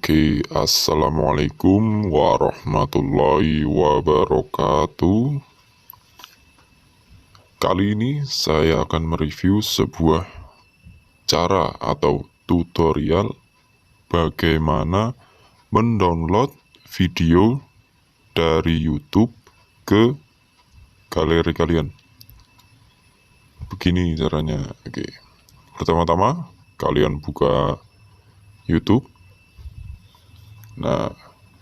Oke, Assalamualaikum warahmatullahi wabarakatuh. Kali ini saya akan mereview sebuah cara atau tutorial bagaimana mendownload video dari YouTube ke galeri kalian. Begini caranya. Oke. Pertama-tama kalian buka YouTube. Nah,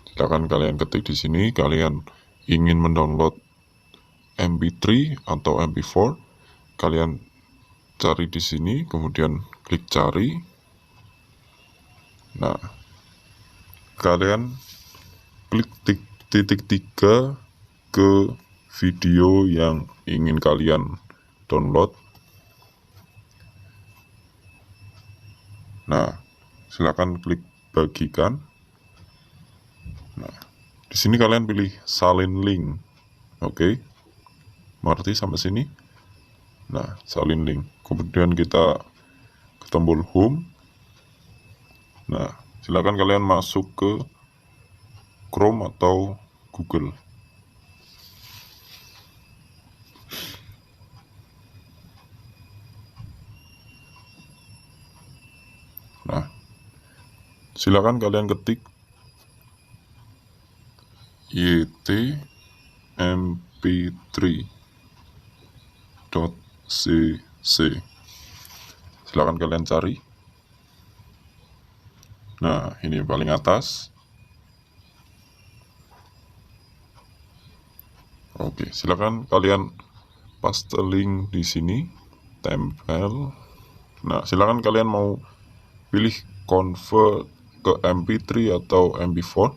silakan kalian ketik di sini kalian ingin mendownload MP3 atau MP4. Kalian cari di sini, kemudian klik cari. Nah, kalian klik titik 3 ke video yang ingin kalian download. Nah, silakan klik bagikan. Nah, di sini kalian pilih salin link. Oke. Mengerti sampai sini? Nah, salin link. Kemudian kita ke tombol home. Nah, silakan kalian masuk ke Chrome atau Google. Nah, silakan kalian ketik ytmp3.cc. Silakan kalian cari. Nah, ini paling atas. Oke, silakan kalian paste link di sini, tempel. Nah, silakan kalian mau pilih convert ke MP3 atau MP4,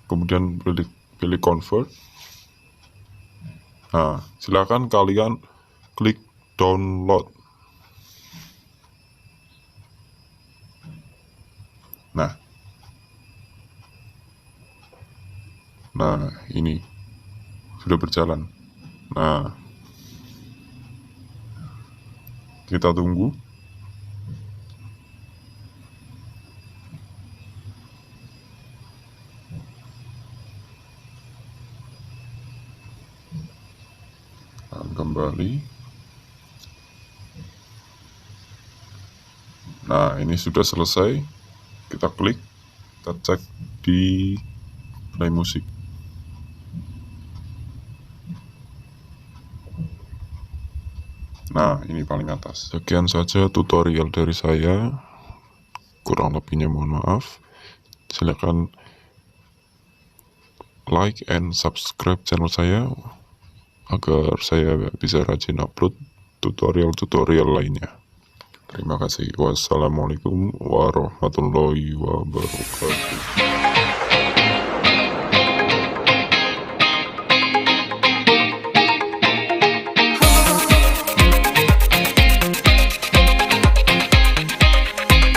kemudian pilih convert. Nah, silakan kalian klik download. Nah, ini sudah berjalan. Nah, kita tunggu. Dan kembali. Nah, ini sudah selesai. Kita klik, kita cek di play musik. Nah, ini paling atas. Sekian saja tutorial dari saya. Kurang lebihnya mohon maaf. Silakan like and subscribe channel saya agar saya bisa rajin upload tutorial-tutorial lainnya. Terima kasih. Wassalamualaikum warahmatullahi wabarakatuh.